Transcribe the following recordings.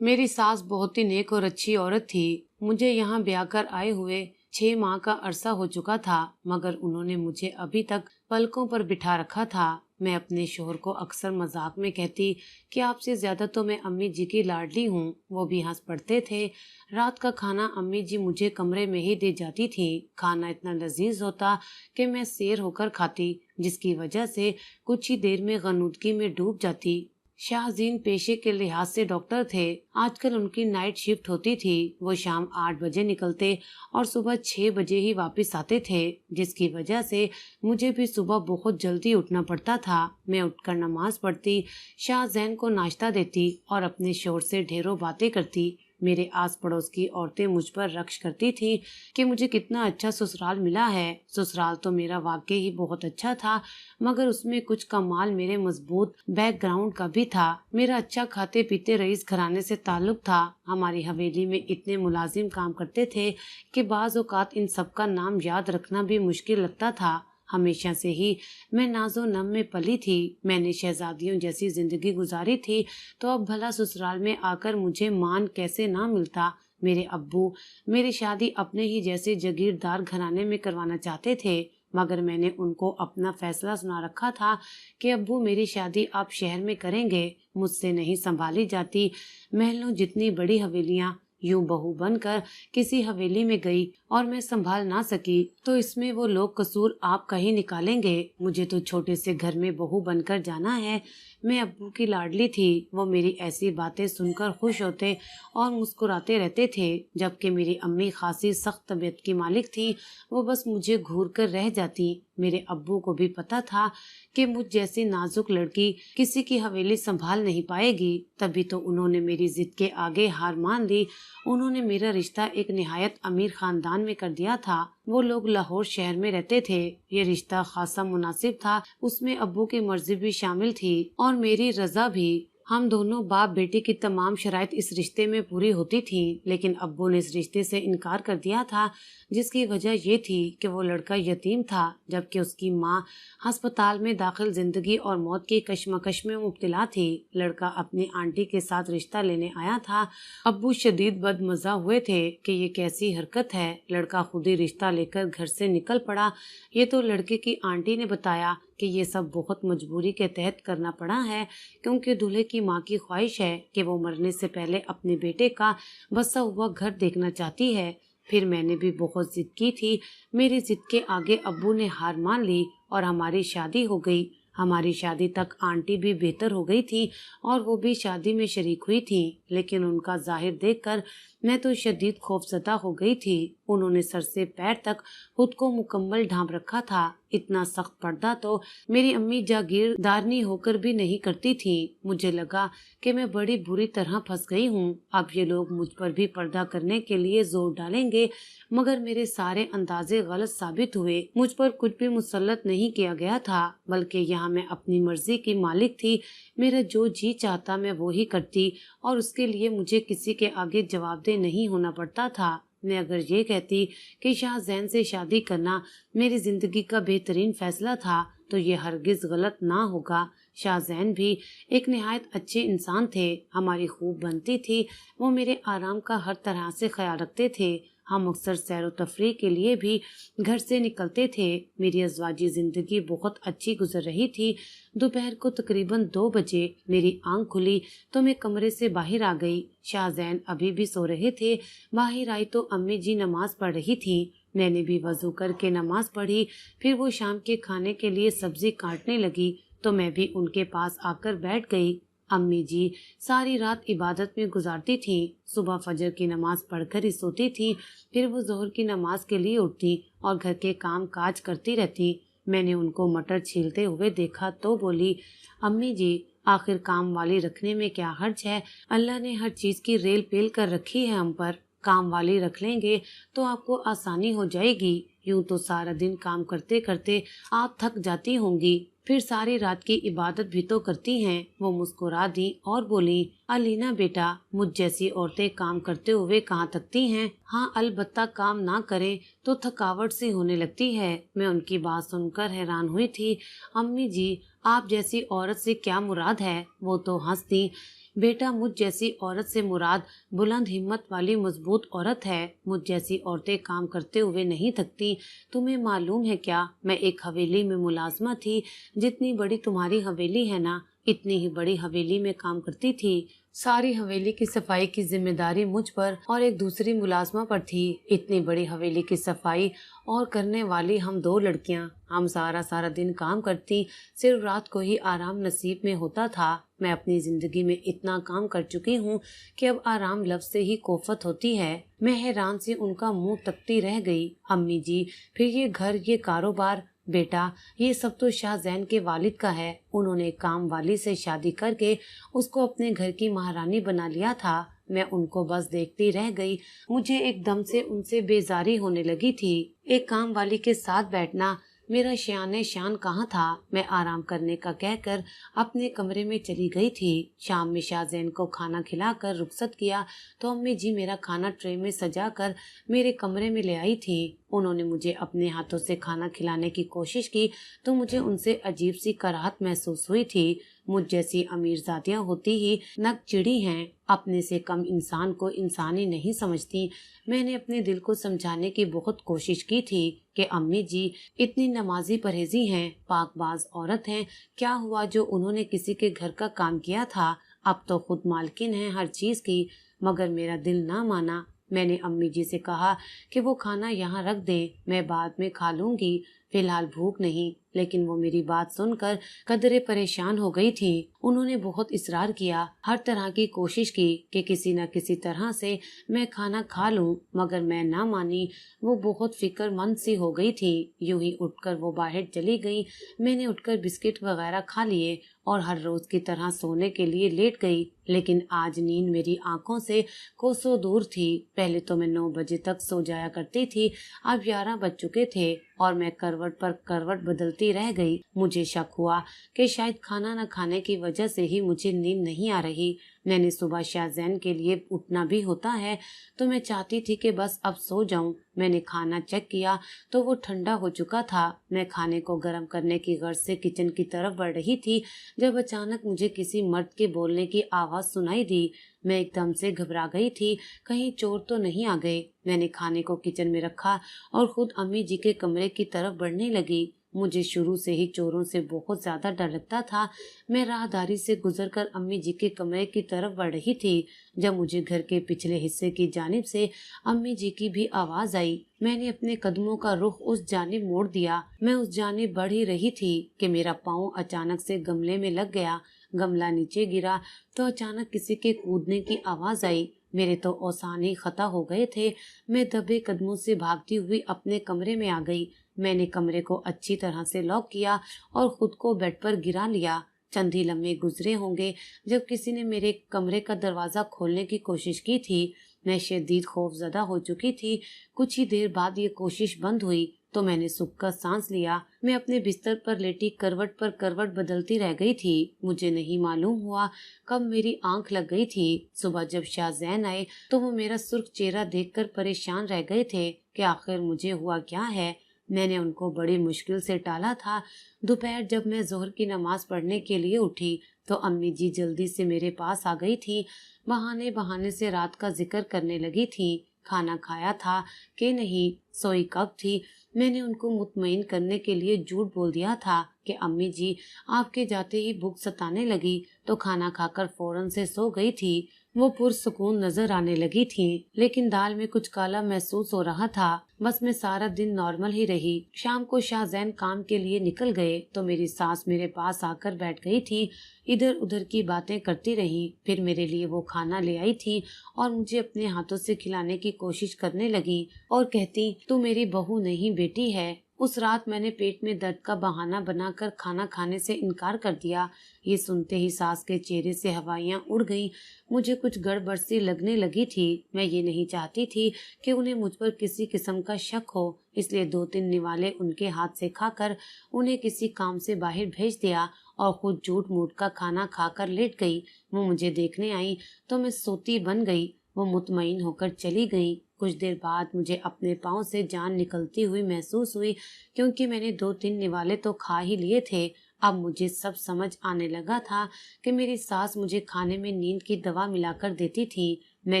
मेरी सास बहुत ही नेक और अच्छी औरत थी। मुझे यहाँ ब्याह कर आए हुए 6 माह का अरसा हो चुका था, मगर उन्होंने मुझे अभी तक पलकों पर बिठा रखा था। मैं अपने शोहर को अक्सर मजाक में कहती कि आपसे ज्यादा तो मैं अम्मी जी की लाडली हूँ। वो भी हंस पड़ते थे। रात का खाना अम्मी जी मुझे कमरे में ही दे जाती थी। खाना इतना लजीज होता कि मैं सैर होकर खाती, जिसकी वजह से कुछ ही देर में गनुदगी में डूब जाती। शाहजीन पेशे के लिहाज से डॉक्टर थे। आजकल उनकी नाइट शिफ्ट होती थी। वो शाम 8 बजे निकलते और सुबह 6 बजे ही वापस आते थे, जिसकी वजह से मुझे भी सुबह बहुत जल्दी उठना पड़ता था। मैं उठकर नमाज पढ़ती, शाहजैन को नाश्ता देती और अपने शोहर से ढेरों बातें करती। मेरे आस पड़ोस की औरतें मुझ पर रक्श करती थी कि मुझे कितना अच्छा ससुराल मिला है। ससुराल तो मेरा वाकई ही बहुत अच्छा था, मगर उसमें कुछ कमाल मेरे मजबूत बैकग्राउंड का भी था। मेरा अच्छा खाते पीते रईस घराने से ताल्लुक था। हमारी हवेली में इतने मुलाजिम काम करते थे कि बाज औकात इन सबका नाम याद रखना भी मुश्किल लगता था। हमेशा से ही मैं नाजो नम में पली थी। मैंने शहजादियों जैसी जिंदगी गुजारी थी, तो अब भला ससुराल में आकर मुझे मान कैसे ना मिलता। मेरे अब्बू मेरी शादी अपने ही जैसे जागीरदार घराने में करवाना चाहते थे, मगर मैंने उनको अपना फैसला सुना रखा था कि अब्बू मेरी शादी आप शहर में करेंगे। मुझसे नहीं संभाली जाती। महलों जितनी बड़ी हवेलियां यूं बहू बनकर किसी हवेली में गई और मैं संभाल ना सकी, तो इसमें वो लोग कसूर आप कहीं निकालेंगे। मुझे तो छोटे से घर में बहू बनकर जाना है। मैं अब्बू की लाडली थी। वो मेरी ऐसी बातें सुनकर खुश होते और मुस्कुराते रहते थे, जबकि मेरी अम्मी खासी सख्त तबीयत की मालिक थी। वो बस मुझे घूर कर रह जाती। मेरे अब्बू को भी पता था कि मुझ जैसी नाजुक लड़की किसी की हवेली संभाल नहीं पाएगी, तभी तो उन्होंने मेरी जिद के आगे हार मान ली। उन्होंने मेरा रिश्ता एक निहायत अमीर खानदान में कर दिया था। वो लोग लाहौर शहर में रहते थे। ये रिश्ता खासा मुनासिब था। उसमें अब्बू की मर्जी भी शामिल थी और मेरी रजा भी। हम दोनों बाप बेटी की तमाम शराइत इस रिश्ते में पूरी होती थी, लेकिन अब्बू ने इस रिश्ते से इनकार कर दिया था, जिसकी वजह ये थी कि वो लड़का यतीम था, जबकि उसकी माँ अस्पताल में दाखिल जिंदगी और मौत की कश्मकश में मुब्तला थी। लड़का अपनी आंटी के साथ रिश्ता लेने आया था। अब्बू शदीद बदमजा हुए थे कि ये कैसी हरकत है। लड़का खुद ही रिश्ता लेकर घर से निकल पड़ा। ये तो लड़के की आंटी ने बताया कि ये सब बहुत मजबूरी के तहत करना पड़ा है, क्योंकि दूल्हे की माँ की ख्वाहिश है कि वो मरने से पहले अपने बेटे का बसा हुआ घर देखना चाहती है। फिर मैंने भी बहुत जिद की थी। मेरी जिद के आगे अब्बू ने हार मान ली और हमारी शादी हो गई। हमारी शादी तक आंटी भी बेहतर हो गई थी और वो भी शादी में शरीक हुई थी, लेकिन उनका जाहिर देखकर मैं तो शदीद खौफजदा हो गई थी। उन्होंने सर से पैर तक खुद को मुकम्मल ढांप रखा था। इतना सख्त पर्दा तो मेरी अम्मी जागीरदारनी होकर भी नहीं करती थी। मुझे लगा कि मैं बड़ी बुरी तरह फंस गई हूँ। अब ये लोग मुझ पर भी पर्दा करने के लिए जोर डालेंगे, मगर मेरे सारे अंदाजे गलत साबित हुए। मुझ पर कुछ भी मुसल्लत नहीं किया गया था, बल्कि यहाँ मैं अपनी मर्जी की मालिक थी। मेरा जो जी चाहता मैं वो ही करती और उसके लिए मुझे किसी के आगे जवाबदेह नहीं होना पड़ता था। मैं अगर ये कहती कि शाहजैन से शादी करना मेरी जिंदगी का बेहतरीन फैसला था, तो ये हरगिज गलत ना होगा। शाहजैन भी एक निहायत अच्छे इंसान थे। हमारी खूब बनती थी। वो मेरे आराम का हर तरह से ख्याल रखते थे। हम अक्सर सैर व तफरीह के लिए भी घर से निकलते थे। मेरी अज़वाजी जिंदगी बहुत अच्छी गुजर रही थी। दोपहर को तकरीबन 2 बजे मेरी आंख खुली तो मैं कमरे से बाहर आ गई। शाहजैन अभी भी सो रहे थे। बाहर आई तो अम्मी जी नमाज पढ़ रही थी। मैंने भी वजू करके नमाज पढ़ी। फिर वो शाम के खाने के लिए सब्जी काटने लगी तो मैं भी उनके पास आकर बैठ गई। अम्मी जी सारी रात इबादत में गुजारती थी। सुबह फजर की नमाज पढ़कर ही सोती थी। फिर वो जोहर की नमाज के लिए उठती और घर के काम काज करती रहती। मैंने उनको मटर छीलते हुए देखा तो बोली, अम्मी जी आखिर काम वाली रखने में क्या हर्ज है। अल्लाह ने हर चीज की रेल पेल कर रखी है हम पर। काम वाली रख लेंगे तो आपको आसानी हो जाएगी। यूं तो सारा दिन काम करते करते आप थक जाती होंगी, फिर सारी रात की इबादत भी तो करती हैं। वो मुस्कुरा दी और बोली, अलीना बेटा, मुझ जैसी औरतें काम करते हुए कहाँ थकती हैं। हाँ, अलबत्ता काम ना करें तो थकावट सी होने लगती है। मैं उनकी बात सुनकर हैरान हुई थी। अम्मी जी आप जैसी औरत से क्या मुराद है। वो तो हंस दी। बेटा, मुझ जैसी औरत से मुराद बुलंद हिम्मत वाली मजबूत औरत है। मुझ जैसी औरतें काम करते हुए नहीं थकती। तुम्हें मालूम है क्या, मैं एक हवेली में मुलाजमा थी। जितनी बड़ी तुम्हारी हवेली है ना, इतनी ही बड़ी हवेली में काम करती थी। सारी हवेली की सफाई की जिम्मेदारी मुझ पर और एक दूसरी मुलाजमा पर थी। इतनी बड़ी हवेली की सफाई और करने वाली हम दो लड़कियां, हम सारा सारा दिन काम करती, सिर्फ रात को ही आराम नसीब में होता था। मैं अपनी जिंदगी में इतना काम कर चुकी हूँ कि अब आराम लफ्ज से ही कोफत होती है। मैं हैरान से उनका मुंह तकती रह गई। अम्मी जी, फिर ये घर, ये कारोबार? बेटा, ये सब तो शाहजैन के वालिद का है। उन्होंने काम वाली से शादी करके उसको अपने घर की महारानी बना लिया था। मैं उनको बस देखती रह गई। मुझे एकदम से उनसे बेजारी होने लगी थी। एक काम वाली के साथ बैठना मेरा शान शान कहाँ था। मैं आराम करने का कहकर अपने कमरे में चली गई थी। शाम में शाहजैन को खाना खिलाकर रुखसत किया तो अम्मी जी मेरा खाना ट्रे में सजा कर मेरे कमरे में ले आई थी। उन्होंने मुझे अपने हाथों से खाना खिलाने की कोशिश की तो मुझे उनसे अजीब सी कराहत महसूस हुई थी। मुझ जैसी अमीरजादियां होती ही नक चिड़ी हैं, अपने से कम इंसान को इंसान ही नहीं समझती। मैंने अपने दिल को समझाने की बहुत कोशिश की थी कि अम्मी जी इतनी नमाजी परहेजी हैं, पाकबाज औरत हैं, क्या हुआ जो उन्होंने किसी के घर का काम किया था, अब तो खुद मालकिन है हर चीज की। मगर मेरा दिल ना माना। मैंने अम्मी जी से कहा कि वो खाना यहाँ रख दें, मैं बाद में खा लूंगी, फिलहाल भूख नहीं। लेकिन वो मेरी बात सुनकर कदरे परेशान हो गई थी। उन्होंने बहुत इसरार किया, हर तरह की कोशिश की कि किसी न किसी तरह से मैं खाना खा लूं, मगर मैं ना मानी। वो बहुत फिक्रमंद सी हो गई थी। यूं ही उठकर वो बाहर चली गई। मैंने उठकर बिस्किट वगैरह खा लिए और हर रोज की तरह सोने के लिए लेट गई। लेकिन आज नींद मेरी आंखों से कोसों दूर थी। पहले तो मैं 9 बजे तक सो जाया करती थी, अब 11 बज चुके थे और मैं करवट पर करवट बदलती रह गई। मुझे शक हुआ कि शायद खाना न खाने की वजह से ही मुझे नींद नहीं आ रही। मैंने सुबह शाहजैन के लिए उठना भी होता है तो मैं चाहती थी कि बस अब सो जाऊं। मैंने खाना चेक किया तो वो ठंडा हो चुका था। मैं खाने को गर्म करने की गर्ज से किचन की तरफ बढ़ रही थी जब अचानक मुझे किसी मर्द के बोलने की आवाज सुनाई दी। मैं एकदम से घबरा गई थी, कहीं चोर तो नहीं आ गए। मैंने खाने को किचन में रखा और खुद अम्मी जी के कमरे की तरफ बढ़ने लगी। मुझे शुरू से ही चोरों से बहुत ज्यादा डर लगता था। मैं राहदारी से गुजरकर अम्मी जी के कमरे की तरफ बढ़ रही थी जब मुझे घर के पिछले हिस्से की जानिब से अम्मी जी की भी आवाज आई। मैंने अपने कदमों का रुख उस जानिब मोड़ दिया। मैं उस जानिब बढ़ ही रही थी कि मेरा पाँव अचानक से गमले में लग गया। गमला नीचे गिरा तो अचानक किसी के कूदने की आवाज आई। मेरे तो औसान ही खता हो गए थे। मैं दबे कदमों से भागती हुई अपने कमरे में आ गई। मैंने कमरे को अच्छी तरह से लॉक किया और खुद को बेड पर गिरा लिया। चंद ही लम्हे गुजरे होंगे जब किसी ने मेरे कमरे का दरवाजा खोलने की कोशिश की थी। मैं शदीद खौफजदा हो चुकी थी। कुछ ही देर बाद ये कोशिश बंद हुई तो मैंने सुख का सांस लिया। मैं अपने बिस्तर पर लेटी करवट पर करवट बदलती रह गई थी। मुझे नहीं मालूम हुआ कब मेरी आंख लग गई थी। सुबह जब शाहजैन आए तो वो मेरा सुर्ख चेहरा देखकर परेशान रह गए थे कि आखिर मुझे हुआ क्या है। मैंने उनको बड़ी मुश्किल से टाला था। दोपहर जब मैं जोहर की नमाज पढ़ने के लिए उठी तो अम्मी जी जल्दी से मेरे पास आ गई थी। बहाने बहाने से रात का जिक्र करने लगी थी। खाना खाया था कि नहीं, सोई कब थी। मैंने उनको मुतमईन करने के लिए झूठ बोल दिया था कि अम्मी जी आपके जाते ही भूख सताने लगी तो खाना खाकर फौरन से सो गई थी। वो पुरसुकून नजर आने लगी थी, लेकिन दाल में कुछ काला महसूस हो रहा था। बस मैं सारा दिन नॉर्मल ही रही। शाम को शाहजैन काम के लिए निकल गए तो मेरी सास मेरे पास आकर बैठ गई थी। इधर उधर की बातें करती रही। फिर मेरे लिए वो खाना ले आई थी और मुझे अपने हाथों से खिलाने की कोशिश करने लगी और कहती, तू मेरी बहू नहीं बेटी है। उस रात मैंने पेट में दर्द का बहाना बनाकर खाना खाने से इनकार कर दिया। ये सुनते ही सास के चेहरे से हवाइयां उड़ गईं। मुझे कुछ गड़बड़ सी लगने लगी थी। मैं ये नहीं चाहती थी कि उन्हें मुझ पर किसी किस्म का शक हो, इसलिए 2-3 निवाले उनके हाथ से खाकर उन्हें किसी काम से बाहर भेज दिया और खुद झूठ मूठ का खाना खाकर लेट गई। वो मुझे देखने आई तो मैं सोती बन गई। वो मुतमईन होकर चली गई। कुछ देर बाद मुझे अपने पाँव से जान निकलती हुई महसूस हुई, क्योंकि मैंने 2-3 निवाले तो खा ही लिए थे। अब मुझे सब समझ आने लगा था कि मेरी सास मुझे खाने में नींद की दवा मिलाकर देती थी। मैं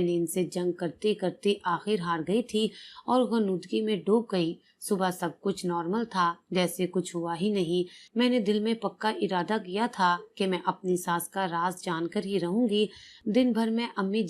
नींद से जंग करते करते आखिर हार गई थी और गनुदगी में डूब गई। सुबह सब कुछ नॉर्मल था, जैसे कुछ हुआ ही नहीं। मैंने दिल में पक्का इरादा किया था कि मैं अपनी सास का राज जानकर ही रहूंगी। दिन भर मैं अम्मी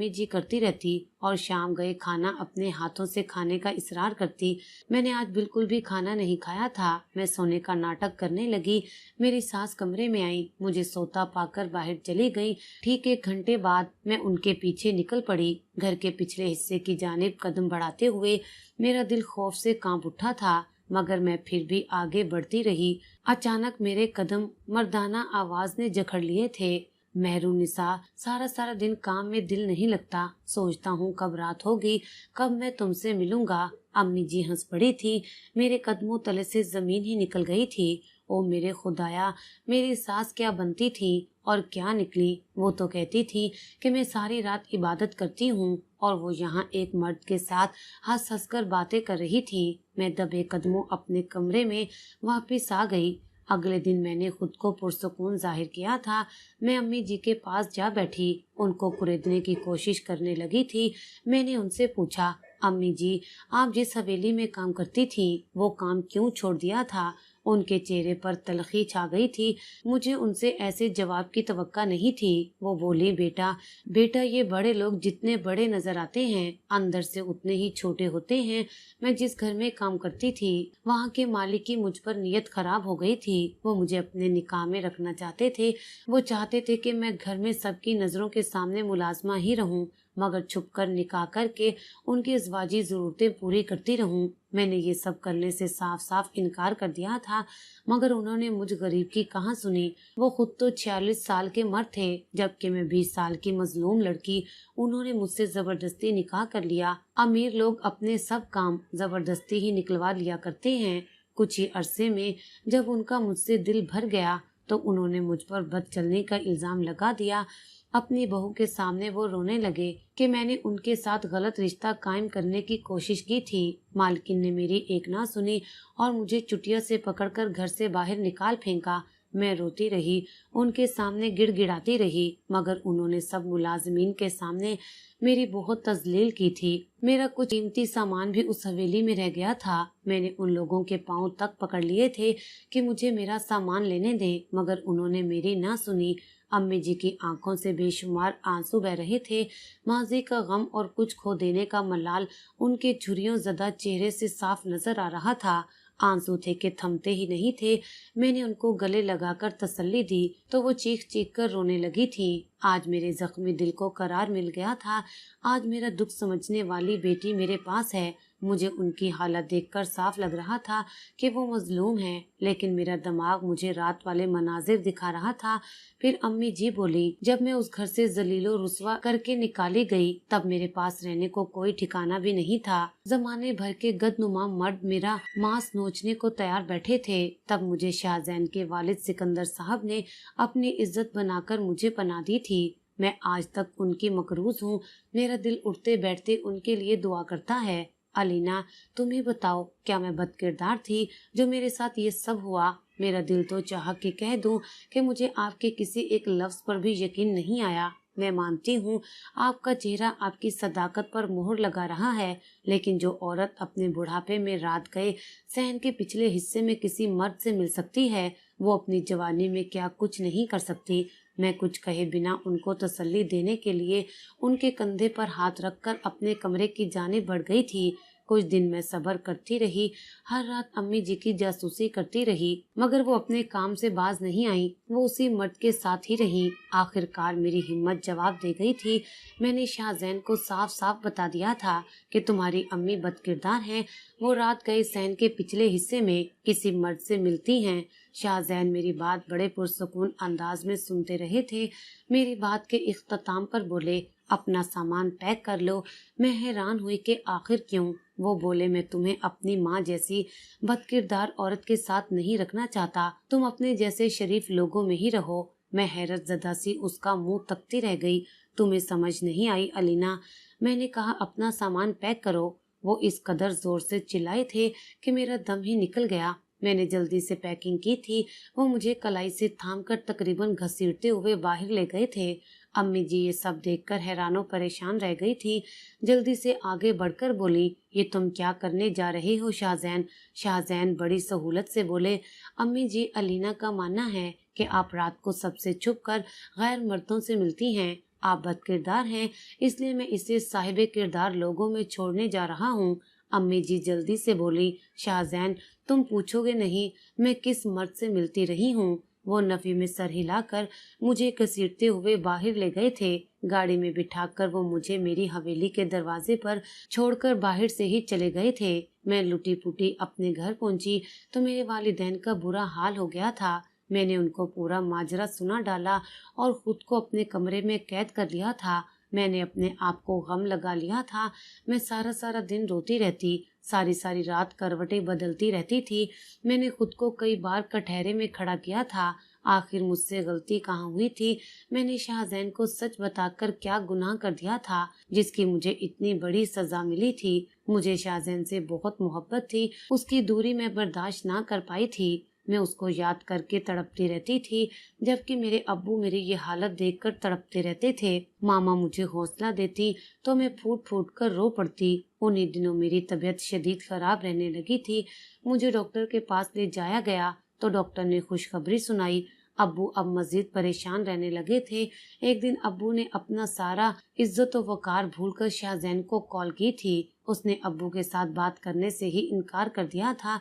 जी करती रहती और शाम गए खाना अपने हाथों से खाने का इसरार करती। मैंने आज बिल्कुल भी खाना नहीं खाया था। मैं सोने का नाटक करने लगी। मेरी सास कमरे में आई, मुझे सोता पाकर बाहर चली गई। ठीक 1 घंटे बाद मैं उनके पीछे निकल पड़ी। घर के पिछले हिस्से की जानिब कदम बढ़ाते हुए मेरा दिल खौफ से कांप उठा था, मगर मैं फिर भी आगे बढ़ती रही। अचानक मेरे कदम मर्दाना आवाज ने जकड़ लिए थे। मेहरूनिसा, सारा सारा दिन काम में दिल नहीं लगता। सोचता हूँ कब रात होगी, कब मैं तुमसे मिलूंगा। अम्मी जी हंस पड़ी थी। मेरे कदमों तले से जमीन ही निकल गई थी। ओ मेरे खुदाया, मेरी सास क्या बनती थी और क्या निकली। वो तो कहती थी कि मैं सारी रात इबादत करती हूँ और वो यहाँ एक मर्द के साथ हंस हंस कर बातें कर रही थी। मैं दबे कदमों अपने कमरे में वापस आ गई। अगले दिन मैंने खुद को पुरसुकून जाहिर किया था। मैं अम्मी जी के पास जा बैठी, उनको कुरेदने की कोशिश करने लगी थी। मैंने उनसे पूछा, अम्मी जी, आप जिस हवेली में काम करती थी वो काम क्यों छोड़ दिया था? उनके चेहरे पर तलखी छा गई थी। मुझे उनसे ऐसे जवाब की तवक्का नहीं थी। वो बोली, बेटा बेटा, ये बड़े लोग जितने बड़े नजर आते हैं अंदर से उतने ही छोटे होते हैं। मैं जिस घर में काम करती थी वहाँ के मालिक की मुझ पर नीयत खराब हो गई थी। वो मुझे अपने निकाह में रखना चाहते थे। वो चाहते थे कि मैं घर में सबकी नजरों के सामने मुलाजमा ही रहूं, मगर छुपकर निकाह करके उनकी अज़वाजी जरूरतें पूरी करती रहूं। मैंने ये सब करने से साफ साफ इनकार कर दिया था, मगर उन्होंने मुझ गरीब की कहाँ सुनी। वो खुद तो 46 साल के मर्द थे, जबकि मैं 20 साल की मजलूम लड़की। उन्होंने मुझसे जबरदस्ती निकाह कर लिया। अमीर लोग अपने सब काम जबरदस्ती ही निकलवा लिया करते हैं। कुछ ही अरसे में जब उनका मुझसे दिल भर गया तो उन्होंने मुझ पर बद चलने का इल्जाम लगा दिया। अपनी बहू के सामने वो रोने लगे कि मैंने उनके साथ गलत रिश्ता कायम करने की कोशिश की थी। मालकिन ने मेरी एक ना सुनी और मुझे चुटिया से पकड़कर घर से बाहर निकाल फेंका। मैं रोती रही, उनके सामने गिड़गिड़ाती रही, मगर उन्होंने सब मुलाजमीन के सामने मेरी बहुत तजलील की थी। मेरा कुछ कीमती सामान भी उस हवेली में रह गया था। मैंने उन लोगों के पांव तक पकड़ लिए थे कि मुझे मेरा सामान लेने दें, मगर उन्होंने मेरी ना सुनी। अम्मी जी की आंखों से बेशुमार आंसू बह रहे थे। माजी का गम और कुछ खो देने का मलाल उनके झुर्रियों ज़दा चेहरे से साफ नजर आ रहा था। आंसू थे कि थमते ही नहीं थे। मैंने उनको गले लगाकर तसल्ली दी तो वो चीख चीख कर रोने लगी थी। आज मेरे जख्मी दिल को करार मिल गया था। आज मेरा दुख समझने वाली बेटी मेरे पास है। मुझे उनकी हालत देखकर साफ लग रहा था कि वो मजलूम है, लेकिन मेरा दिमाग मुझे रात वाले मनाजिर दिखा रहा था। फिर अम्मी जी बोली, जब मैं उस घर से जलीलो रुसवा करके निकाली गई तब मेरे पास रहने को कोई ठिकाना भी नहीं था। जमाने भर के गदनुमा मर्द मेरा मांस नोचने को तैयार बैठे थे। तब मुझे शाहजैन के वालिद सिकंदर साहब ने अपनी इज्जत बनाकर मुझे पनाह दी थी। मैं आज तक उनकी मकरूज हूँ। मेरा दिल उठते बैठते उनके लिए दुआ करता है। अलीना, तुम ही बताओ, क्या मैं बदकिरदार थी जो मेरे साथ ये सब हुआ? मेरा दिल तो चाह के कह दूं कि मुझे आपके किसी एक लफ्ज पर भी यकीन नहीं आया। मैं मानती हूँ आपका चेहरा आपकी सदाकत पर मोहर लगा रहा है, लेकिन जो औरत अपने बुढ़ापे में रात गए सहन के पिछले हिस्से में किसी मर्द से मिल सकती है, वो अपनी जवानी में क्या कुछ नहीं कर सकती। मैं कुछ कहे बिना उनको तसल्ली देने के लिए उनके कंधे पर हाथ रखकर अपने कमरे की जानिब बढ़ गई थी। कुछ दिन मैं सब्र करती रही। हर रात अम्मी जी की जासूसी करती रही, मगर वो अपने काम से बाज नहीं आई। वो उसी मर्द के साथ ही रही। आखिरकार मेरी हिम्मत जवाब दे गई थी। मैंने शाहजैन को साफ साफ बता दिया था कि तुम्हारी अम्मी बदकिरदार हैं। वो रात गए सैन के पिछले हिस्से में किसी मर्द से मिलती हैं। शाहजैन मेरी बात बड़े पुरसुकून अंदाज में सुनते रहे थे। मेरी बात के इख्तिताम पर बोले, अपना सामान पैक कर लो। मैं हैरान हुई कि आखिर क्यों? वो बोले, मैं तुम्हें अपनी माँ जैसी बदकिरदार औरत के साथ नहीं रखना चाहता। तुम अपने जैसे शरीफ लोगों में ही रहो। मैं हैरत ज़दा सी उसका मुंह तकती रह गई। तुम्हें समझ नहीं आई अलीना? मैंने कहा, अपना सामान पैक करो। वो इस कदर जोर से चिल्लाए थे कि मेरा दम ही निकल गया। मैंने जल्दी से पैकिंग की थी। वो मुझे कलाई से थामकर तकरीबन घसीटते हुए बाहर ले गए थे। अम्मी जी ये सब देखकर हैरानो परेशान रह गई थी। जल्दी से आगे बढ़कर बोली, ये तुम क्या करने जा रहे हो शाहजैन? शाहजैन बड़ी सहूलत से बोले, अम्मी जी, अलीना का मानना है कि आप रात को सबसे छुप कर गैर मर्दों से मिलती हैं। आप बदकिरदार हैं, इसलिए मैं इसे साहिबे किरदार लोगों में छोड़ने जा रहा हूँ। अम्मी जी जल्दी से बोली, शाहजैन तुम पूछोगे नहीं मैं किस मर्द से मिलती रही हूँ? वो नफी में सर हिलाकर मुझे घसीटते हुए बाहर ले गए थे। गाड़ी में बिठाकर वो मुझे मेरी हवेली के दरवाजे पर छोड़कर बाहर से ही चले गए थे। मैं लुटी पुटी अपने घर पहुंची तो मेरे वालिदैन का बुरा हाल हो गया था। मैंने उनको पूरा माजरा सुना डाला और खुद को अपने कमरे में कैद कर लिया था। मैंने अपने आप को गम लगा लिया था। मैं सारा सारा दिन रोती रहती, सारी सारी रात करवटें बदलती रहती थी। मैंने खुद को कई बार कटहरे में खड़ा किया था। आखिर मुझसे गलती कहाँ हुई थी? मैंने शाहजैन को सच बताकर क्या गुनाह कर दिया था जिसकी मुझे इतनी बड़ी सजा मिली थी? मुझे शाहजैन से बहुत मोहब्बत थी। उसकी दूरी मैं बर्दाश्त ना कर पाई थी। मैं उसको याद करके तड़पती रहती थी, जबकि मेरे अब्बू मेरी ये हालत देखकर तड़पते रहते थे। मामा मुझे हौसला देती तो मैं फूट फूट कर रो पड़ती। उन्हीं दिनों मेरी तबीयत शदीद खराब रहने लगी थी। मुझे डॉक्टर के पास ले जाया गया तो डॉक्टर ने खुशखबरी सुनाई। अब्बू अब मजीद परेशान रहने लगे थे। एक दिन अब्बू ने अपना सारा इज्जत और वकार भूलकर शाहजैन को कॉल की थी। उसने अब्बू के साथ बात करने से ही इनकार कर दिया था।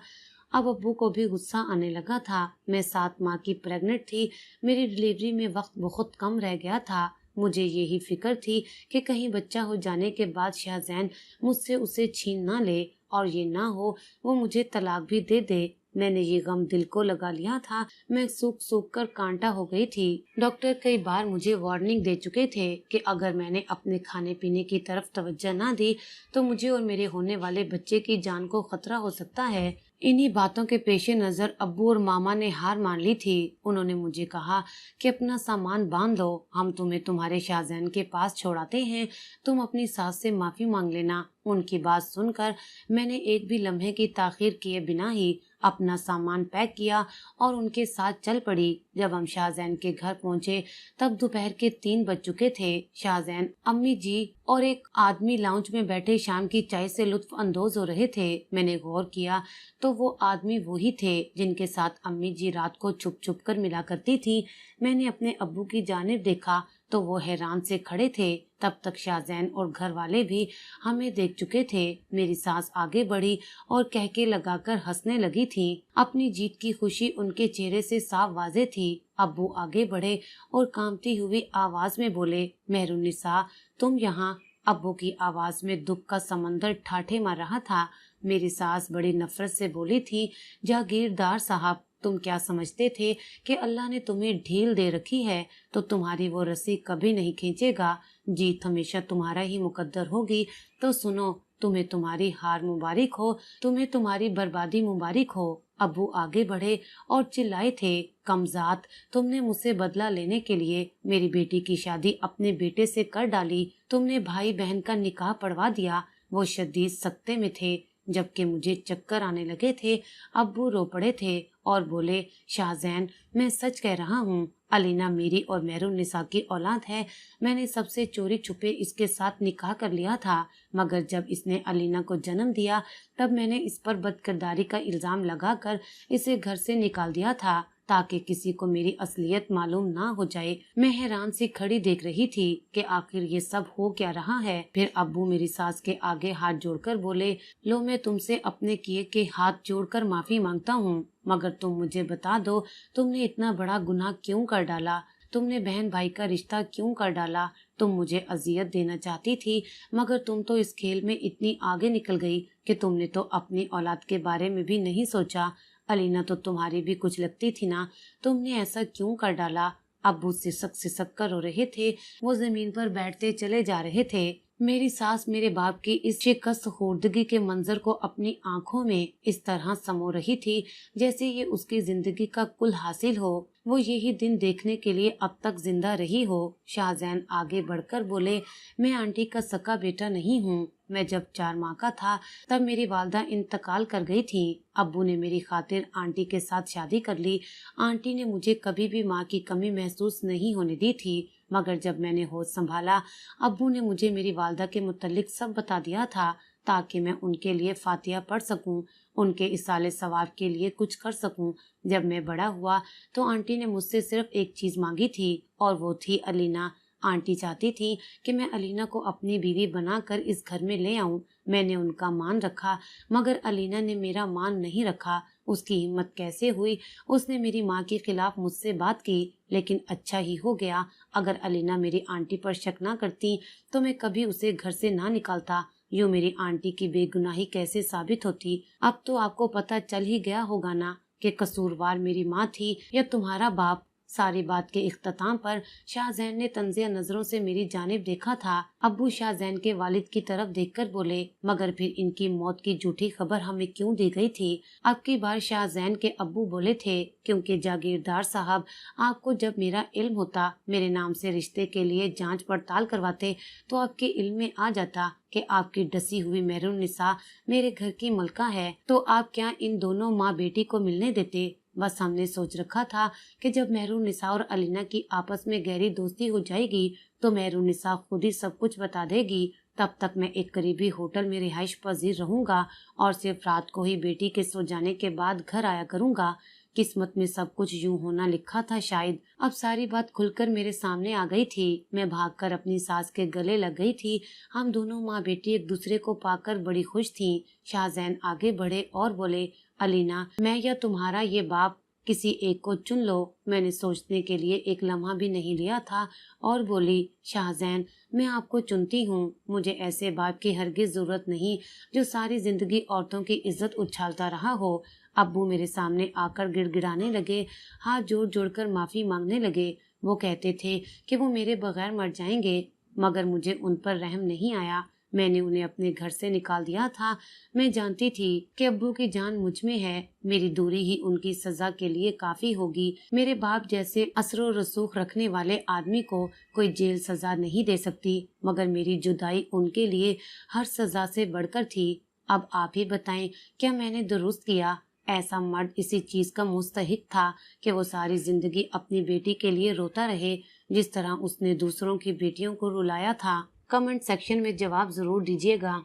अब अब्बू को भी गुस्सा आने लगा था। मैं 7 माह की प्रेग्नेंट थी। मेरी डिलीवरी में वक्त बहुत कम रह गया था। मुझे यही फिक्र थी कि कहीं बच्चा हो जाने के बाद शाहजैन मुझसे उसे छीन ना ले और ये ना हो वो मुझे तलाक भी दे दे। मैंने ये गम दिल को लगा लिया था। मैं सूख सूख कर कांटा हो गई थी। डॉक्टर कई बार मुझे वार्निंग दे चुके थे कि अगर मैंने अपने खाने पीने की तरफ तवज्जो ना दी तो मुझे और मेरे होने वाले बच्चे की जान को खतरा हो सकता है। इन्हीं बातों के पेश नजर अब्बू और मामा ने हार मान ली थी। उन्होंने मुझे कहा कि अपना सामान बांध लो, हम तुम्हें तुम्हारे शाहजैन के पास छोड़ाते हैं। तुम अपनी सास से माफी मांग लेना। उनकी बात सुनकर मैंने एक भी लम्हे की ताखीर किए बिना ही अपना सामान पैक किया और उनके साथ चल पड़ी। जब हम शाहजैन के घर पहुंचे तब दोपहर के 3 बज चुके थे। शाहजैन, अम्मी जी और एक आदमी लाउंज में बैठे शाम की चाय से लुत्फ अंदोज हो रहे थे। मैंने गौर किया तो वो आदमी वही थे जिनके साथ अम्मी जी रात को छुप छुप कर मिला करती थी। मैंने अपने अब्बू की जानिब देखा तो वो हैरान से खड़े थे। तब तक शाहजैन और घर वाले भी हमें देख चुके थे। मेरी सास आगे बढ़ी और कहके लगाकर हंसने लगी थी। अपनी जीत की खुशी उनके चेहरे से साफ वाज़ेह थी। अब्बू आगे बढ़े और कांपती हुई आवाज में बोले, मेहरुन्निसा, तुम यहाँ? अब्बू की आवाज में दुख का समंदर ठाठे मार रहा था। मेरी सास बड़ी नफरत से बोली थी, जागीरदार साहब, तुम क्या समझते थे कि अल्लाह ने तुम्हें ढील दे रखी है तो तुम्हारी वो रस्सी कभी नहीं खींचेगा। जीत हमेशा तुम्हारा ही मुकद्दर होगी। तो सुनो, तुम्हें तुम्हारी हार मुबारक हो, तुम्हें तुम्हारी बर्बादी मुबारक हो। अब्बू आगे बढ़े और चिल्लाए थे, कमजात, तुमने मुझसे बदला लेने के लिए मेरी बेटी की शादी अपने बेटे से कर डाली। तुमने भाई बहन का निकाह पढ़वा दिया। वो शदीद सख्ते में थे, जबकि मुझे चक्कर आने लगे थे। अब्बू रो पड़े थे और बोले, शाहजैन, मैं सच कह रहा हूँ, अलीना मेरी और मेहरुन्निसा की औलाद है। मैंने सबसे चोरी छुपे इसके साथ निकाह कर लिया था, मगर जब इसने अलीना को जन्म दिया तब मैंने इस पर बदकिरदारी का इल्जाम लगाकर इसे घर से निकाल दिया था ताकि किसी को मेरी असलियत मालूम ना हो जाए। मैं हैरान सी खड़ी देख रही थी कि आखिर ये सब हो क्या रहा है। फिर अब्बू मेरी सास के आगे हाथ जोड़कर बोले, लो, मैं तुमसे अपने किए के हाथ जोड़कर माफी मांगता हूँ, मगर तुम मुझे बता दो, तुमने इतना बड़ा गुनाह क्यों कर डाला? तुमने बहन भाई का रिश्ता क्यों कर डाला? तुम मुझे अजियत देना चाहती थी, मगर तुम तो इस खेल में इतनी आगे निकल गई कि तुमने तो अपनी औलाद के बारे में भी नहीं सोचा। अलीना तो तुम्हारी भी कुछ लगती थी ना, तुमने ऐसा क्यों कर डाला? अब्बू सिसक सिसक कर रो रहे थे। वो जमीन पर बैठते चले जा रहे थे। मेरी सास मेरे बाप की इस शिकस्त खुर्दगी के मंजर को अपनी आंखों में इस तरह समो रही थी जैसे ये उसकी जिंदगी का कुल हासिल हो, वो यही दिन देखने के लिए अब तक जिंदा रही हो। शाहजैन आगे बढ़कर बोले, मैं आंटी का सका बेटा नहीं हूँ। मैं जब 4 माह का था तब मेरी वालदा इंतकाल कर गई थी। अब्बू ने मेरी खातिर आंटी के साथ शादी कर ली। आंटी ने मुझे कभी भी माँ की कमी महसूस नहीं होने दी थी, मगर जब मैंने होश संभाला अब्बू ने मुझे मेरी वालदा के मुतल्लिक सब बता दिया था ताकि मैं उनके लिए फातिहा पढ़ सकूं, उनके इसाले सवाब के लिए कुछ कर सकूं। जब मैं बड़ा हुआ तो आंटी ने मुझसे सिर्फ एक चीज मांगी थी और वो थी अलीना। आंटी चाहती थी कि मैं अलीना को अपनी बीवी बनाकर इस घर में ले आऊं। मैंने उनका मान रखा मगर अलीना ने मेरा मान नहीं रखा। उसकी हिम्मत कैसे हुई? उसने मेरी माँ के खिलाफ मुझसे बात की, लेकिन अच्छा ही हो गया। अगर अलीना मेरी आंटी पर शक ना करती तो मैं कभी उसे घर से ना निकालता। यूं मेरी आंटी की बेगुनाही कैसे साबित होती? अब तो आपको पता चल ही गया होगा ना कि कसूरवार मेरी माँ थी या तुम्हारा बाप। सारी बात के इख्तिताम पर शाहजैन ने तंजिया नजरों से मेरी जानिब देखा था। अब्बू शाहजैन के वालिद की तरफ देखकर बोले, मगर फिर इनकी मौत की झूठी खबर हमें क्यों दी गई थी? अब की बार शाहजैन के अब्बू बोले थे, क्योंकि जागीरदार साहब, आपको जब मेरा इल्म होता मेरे नाम से रिश्ते के लिए जांच पड़ताल करवाते तो आपके इल्म में आ जाता कि आपकी डसी हुई मेहरून निसा मेरे घर की मलका है, तो आप क्या इन दोनों माँ बेटी को मिलने देते? बस हमने सोच रखा था कि जब मेहरून निसा और अलीना की आपस में गहरी दोस्ती हो जाएगी तो मेहरून निसा खुद ही सब कुछ बता देगी। तब तक मैं एक करीबी होटल में रिहाइश पजीर रहूंगा और सिर्फ रात को ही बेटी के सो जाने के बाद घर आया करूंगा। किस्मत में सब कुछ यूं होना लिखा था शायद। अब सारी बात खुलकर मेरे सामने आ गई थी। मैं भागकर अपनी सास के गले लग गई थी। हम दोनों माँ बेटी एक दूसरे को पाकर बड़ी खुश थी। शाहजैन आगे बढ़े और बोले, अलीना, मैं या तुम्हारा ये बाप, किसी एक को चुन लो। मैंने सोचने के लिए एक लम्हा भी नहीं लिया था और बोली, शाहजैन, मैं आपको चुनती हूँ। मुझे ऐसे बाप की हरगिज जरूरत नहीं जो सारी जिंदगी औरतों की इज्जत उछालता रहा हो। अब्बू मेरे सामने आकर गिड़गिड़ाने लगे, हाथ जोड़ जोड़कर माफी मांगने लगे। वो कहते थे कि वो मेरे बगैर मर जाएंगे, मगर मुझे उन पर रहम नहीं आया। मैंने उन्हें अपने घर से निकाल दिया था। मैं जानती थी कि अब्बू की जान मुझ में है। मेरी दूरी ही उनकी सजा के लिए काफी होगी। मेरे बाप जैसे असरो रसूख रखने वाले आदमी को कोई जेल सजा नहीं दे सकती, मगर मेरी जुदाई उनके लिए हर सजा से बढ़कर थी। अब आप ही बताएं, क्या मैंने दुरुस्त किया? ऐसा मर्द इसी चीज का मुस्तहिक था कि वो सारी जिंदगी अपनी बेटी के लिए रोता रहे जिस तरह उसने दूसरों की बेटियों को रुलाया था। कमेंट सेक्शन में जवाब जरूर दीजिएगा।